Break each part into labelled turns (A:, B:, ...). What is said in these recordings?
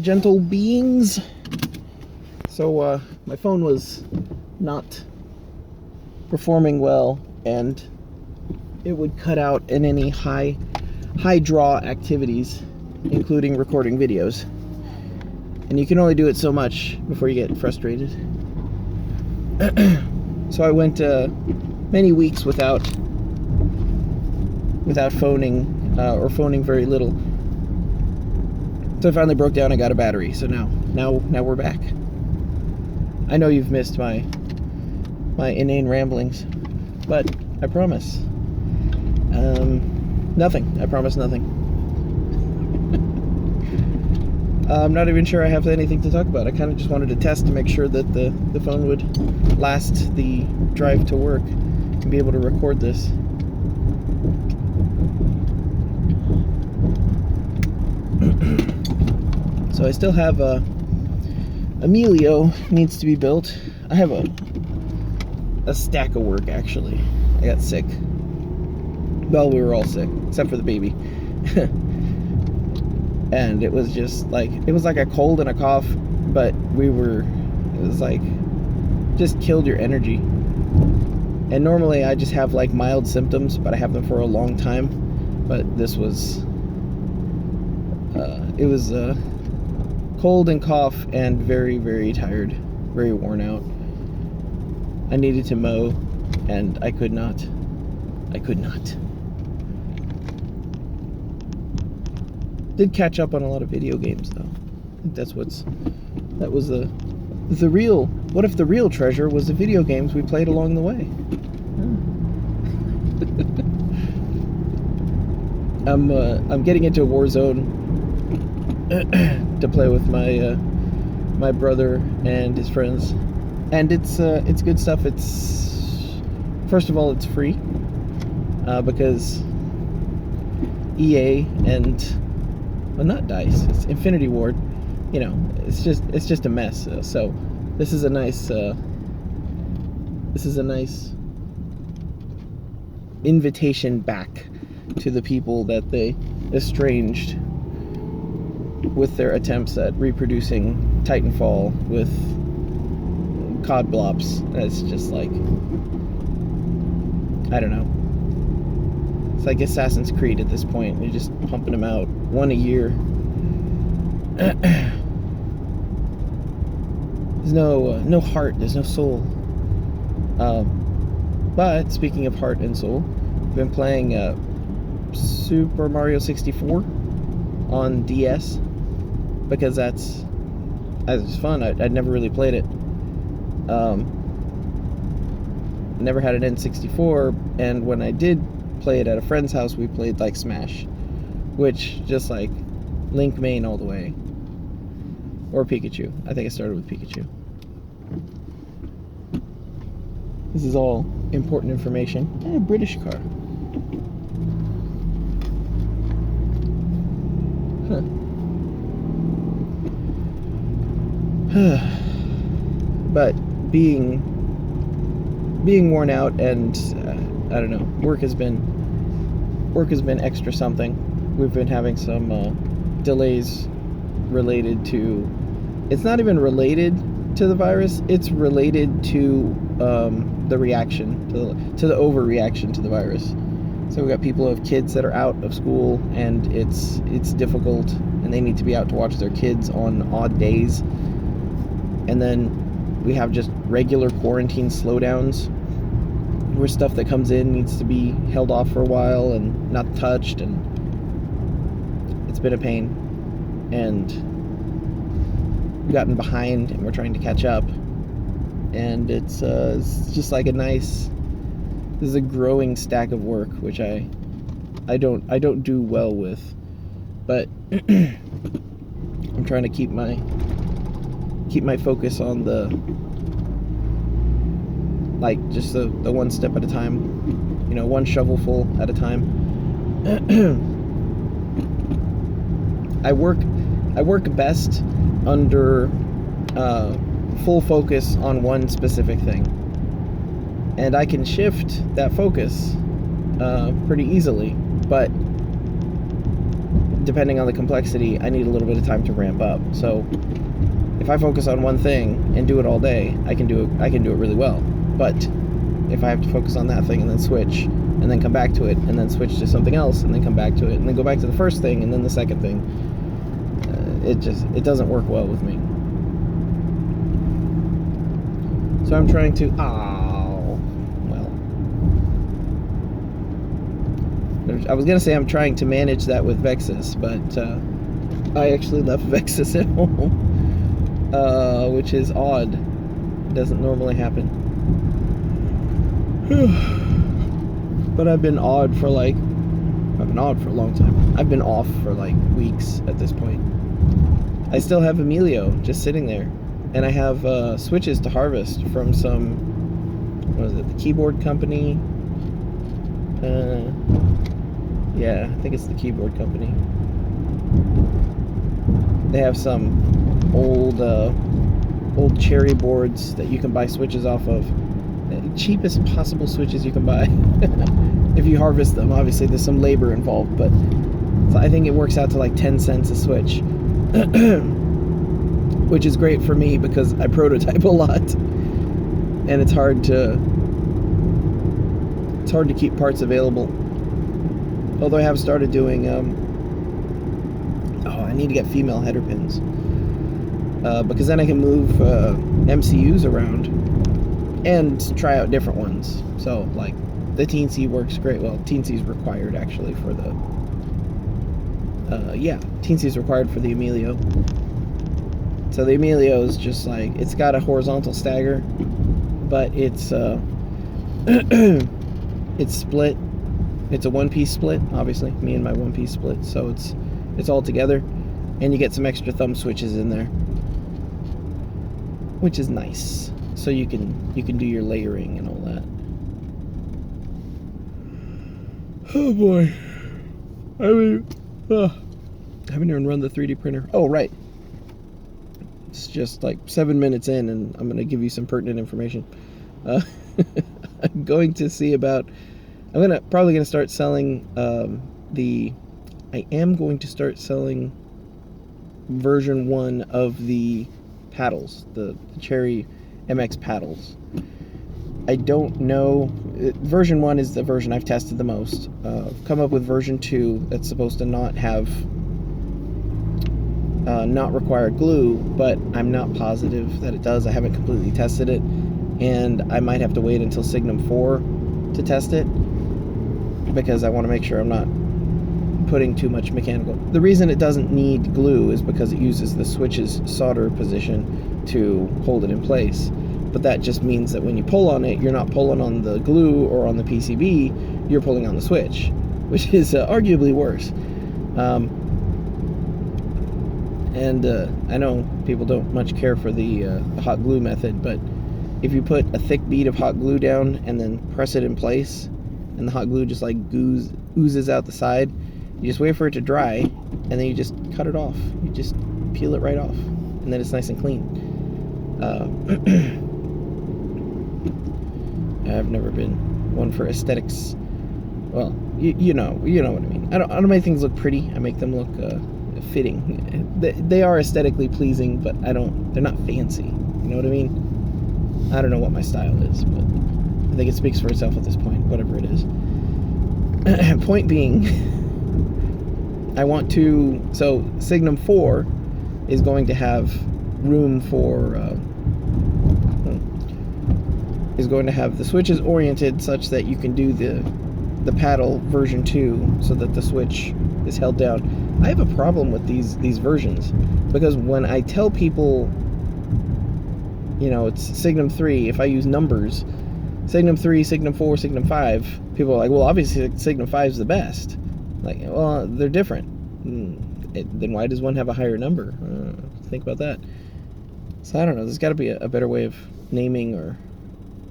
A: Gentle beings. So my phone was not performing well, and it would cut out in any high draw activities, including recording videos. And you can only do it so much before you get frustrated. So I went many weeks without phoning, or phoning very little. So I finally broke down and got a battery. So now we're back. I know you've missed my inane ramblings, but I promise. Nothing. I promise nothing. I'm not even sure I have anything to talk about. I kind of just wanted to test to make sure that the phone would last the drive to work and be able to record this. So I still have Emilio needs to be built. I have a stack of work, actually. I got sick. Well, we were all sick, except for the baby. And it was just like, it was like a cold and a cough, but it was like, just killed your energy. And normally I just have like mild symptoms, but I have them for a long time. But this was, it was cold and cough and very, very tired, very worn out. I needed to mow, and I could not. Did catch up on a lot of video games, though. I think that was the real, what if the real treasure was the video games we played along the way? I'm getting into Warzone to play with my brother and his friends, and it's good stuff. It's, first of all, it's free, because EA and, well, not DICE, it's Infinity Ward, you know, it's just a mess. So this is a nice invitation back to the people that they estranged with their attempts at reproducing Titanfall with COD blops. It's just like, I don't know. It's like Assassin's Creed at this point. You're just pumping them out, one a year. There's no heart, there's no soul. But speaking of heart and soul, I've been playing Super Mario 64 on DS, because that's fun. I'd never really played it. Never had an N64, and when I did play it at a friend's house, we played like Smash, which just like Link main all the way, or Pikachu. I think I started with Pikachu. This is all important information. And a British car. But being worn out, and I don't know, work has been extra something. We've been having some delays related to, it's not even related to the virus, it's related to the reaction, to the overreaction to the virus. So we've got people who have kids that are out of school, and it's difficult, and they need to be out to watch their kids on odd days. And then we have just regular quarantine slowdowns, where stuff that comes in needs to be held off for a while and not touched, and it's been a pain. And we've gotten behind, and we're trying to catch up. And it's just like this is a growing stack of work, which I don't do well with, but I'm trying to keep my focus on the, like, just the one step at a time, you know, one shovelful at a time. I work best under full focus on one specific thing, and I can shift that focus pretty easily, but depending on the complexity, I need a little bit of time to ramp up. So if I focus on one thing and do it all day, I can do it really well. But if I have to focus on that thing and then switch, and then come back to it, and then switch to something else, and then come back to it, and then go back to the first thing, and then the second thing, it doesn't work well with me. So I'm trying to, I was going to say I'm trying to manage that with Vexus, but I actually left Vexus at home, which is odd. It doesn't normally happen. But I've been odd for a long time. I've been off for like weeks at this point. I still have Emilio just sitting there, and I have switches to harvest from some, what is it, the keyboard company? Yeah, I think it's the keyboard company. They have some old cherry boards that you can buy switches off of. The cheapest possible switches you can buy. If you harvest them, obviously there's some labor involved, but I think it works out to like 10 cents a switch. Which is great for me because I prototype a lot. And it's hard to keep parts available. Although I have started doing, I need to get female header pins. Because then I can move MCUs around and try out different ones. So, like, the Teensy works great. Well, Teensy's required, actually, for the... Teensy's required for the Emilio. So the Emilio is just like, it's got a horizontal stagger, but it's it's split. It's a one-piece split, obviously, me and my one-piece split. So it's all together, and you get some extra thumb switches in there, which is nice. So you can do your layering and all that. Oh boy, I haven't even run the 3D printer. Oh right, it's just like 7 minutes in, and I'm gonna give you some pertinent information. I'm going to see about. Probably gonna start selling I am going to start selling version 1 of the paddles, the Cherry MX paddles. I don't know. Version 1 is the version I've tested the most. I've come up with version 2 that's supposed to not have not require glue, but I'm not positive that it does. I haven't completely tested it, and I might have to wait until Signum 4 to test it, because I want to make sure I'm not putting too much mechanical. The reason it doesn't need glue is because it uses the switch's solder position to hold it in place. But that just means that when you pull on it, you're not pulling on the glue or on the PCB, you're pulling on the switch, which is arguably worse. I know people don't much care for the hot glue method, but if you put a thick bead of hot glue down and then press it in place, and the hot glue just like oozes out the side, you just wait for it to dry, and then you just cut it off. You just peel it right off, and then it's nice and clean. I've never been one for aesthetics. Well, you know what I mean. I don't make things look pretty. I make them look fitting. They are aesthetically pleasing, but they're not fancy. You know what I mean? I don't know what my style is, but I think it speaks for itself at this point, whatever it is. Point being, I want to... So, Signum 4 is going to have room for... is going to have the switches oriented such that you can do the paddle version 2 so that the switch is held down. I have a problem with these versions, because when I tell people, you know, it's Signum 3, if I use numbers, Signum 3, Signum 4, Signum 5, people are like, well, obviously Signum 5 is the best. Like, well, they're different. Then why does one have a higher number? Think about that. So I don't know, there's got to be a better way of naming, or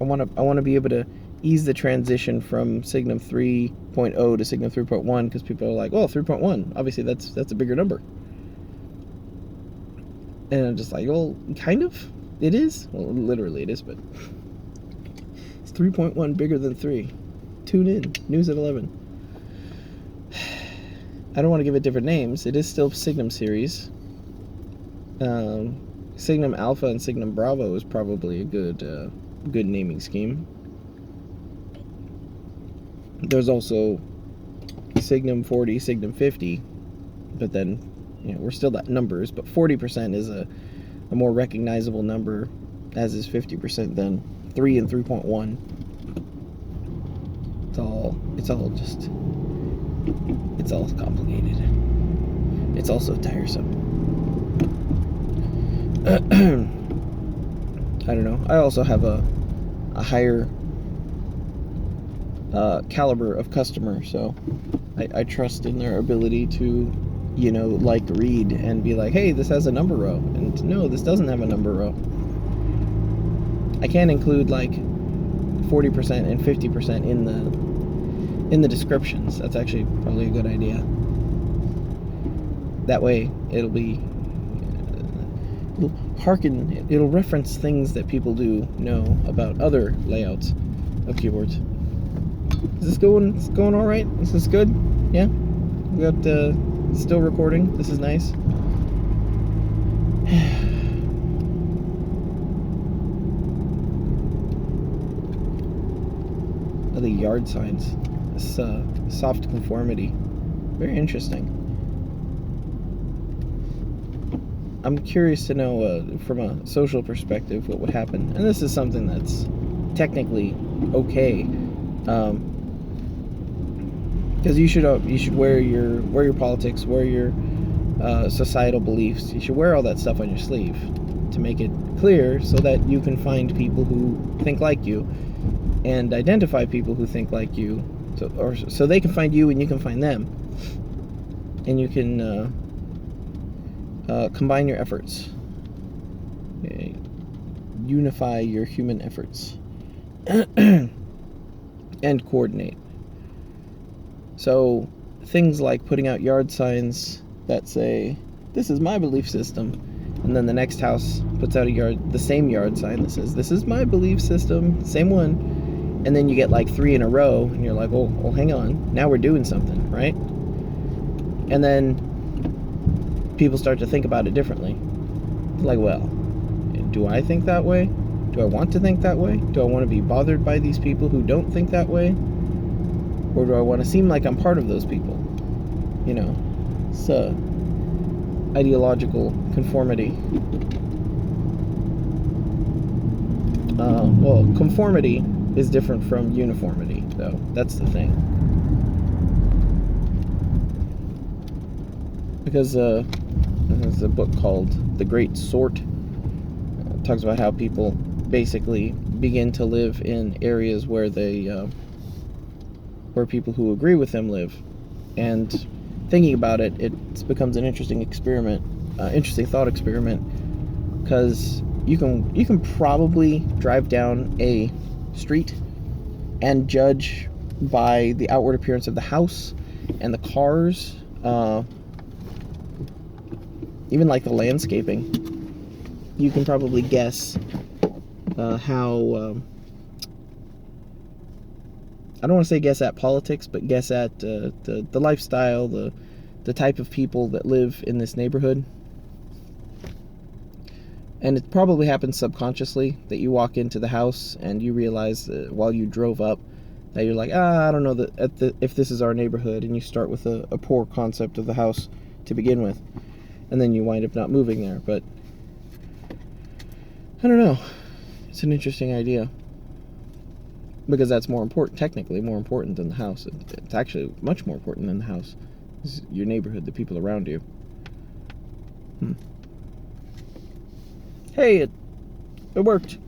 A: I want to be able to ease the transition from Signum 3.0 to Signum 3.1, because people are like, well, 3.1, obviously that's a bigger number. And I'm just like, well, kind of, it is. Well, literally it is, but it's 3.1 bigger than 3. Tune in, news at 11. I don't want to give it different names. It is still Signum series. Signum Alpha and Signum Bravo is probably a good naming scheme. There's also Signum 40, Signum 50, but then, you know, we're still at numbers, but 40% is a more recognizable number, as is 50% than 3 and 3.1. It's all complicated. It's also tiresome. I don't know. I also have a higher caliber of customer, so I trust in their ability to, you know, like read and be like, hey, this has a number row, and no, this doesn't have a number row. I can't include like 40% and 50% in the descriptions. That's actually probably a good idea. That way it'll reference things that people do know about other layouts of keyboards. Is this going all right? Is this good? Yeah? We got still recording. This is nice. The yard signs. This soft conformity. Very interesting. I'm curious to know from a social perspective what would happen. And this is something that's technically okay. Because you should wear your politics, wear your societal beliefs. You should wear all that stuff on your sleeve to make it clear, so that you can find people who think like you and identify people who think like you, so they can find you and you can find them, and you can combine your efforts, unify your human efforts, and coordinate. So things like putting out yard signs that say, this is my belief system, and then the next house puts out the same yard sign that says, this is my belief system, same one, and then you get like 3 in a row, and you're like, oh, well, hang on, now we're doing something, right? And then people start to think about it differently. Like, well, do I think that way? Do I want to think that way? Do I want to be bothered by these people who don't think that way? Or do I want to seem like I'm part of those people? You know, it's ideological conformity. Well, conformity is different from uniformity, though. That's the thing. Because there's a book called The Great Sort. It talks about how people basically begin to live in areas where where people who agree with them live. And thinking about it, it becomes an interesting experiment, interesting thought experiment, because you can probably drive down a street and judge by the outward appearance of the house and the cars, even like the landscaping. You can probably guess how. I don't want to say guess at politics, but guess at the lifestyle, the type of people that live in this neighborhood. And it probably happens subconsciously that you walk into the house and you realize that while you drove up that you're like, I don't know if this is our neighborhood, and you start with a poor concept of the house to begin with, and then you wind up not moving there. But I don't know. It's an interesting idea. Because that's technically more important than the house. It's actually much more important than the house. It's your neighborhood, the people around you. Hey, it worked.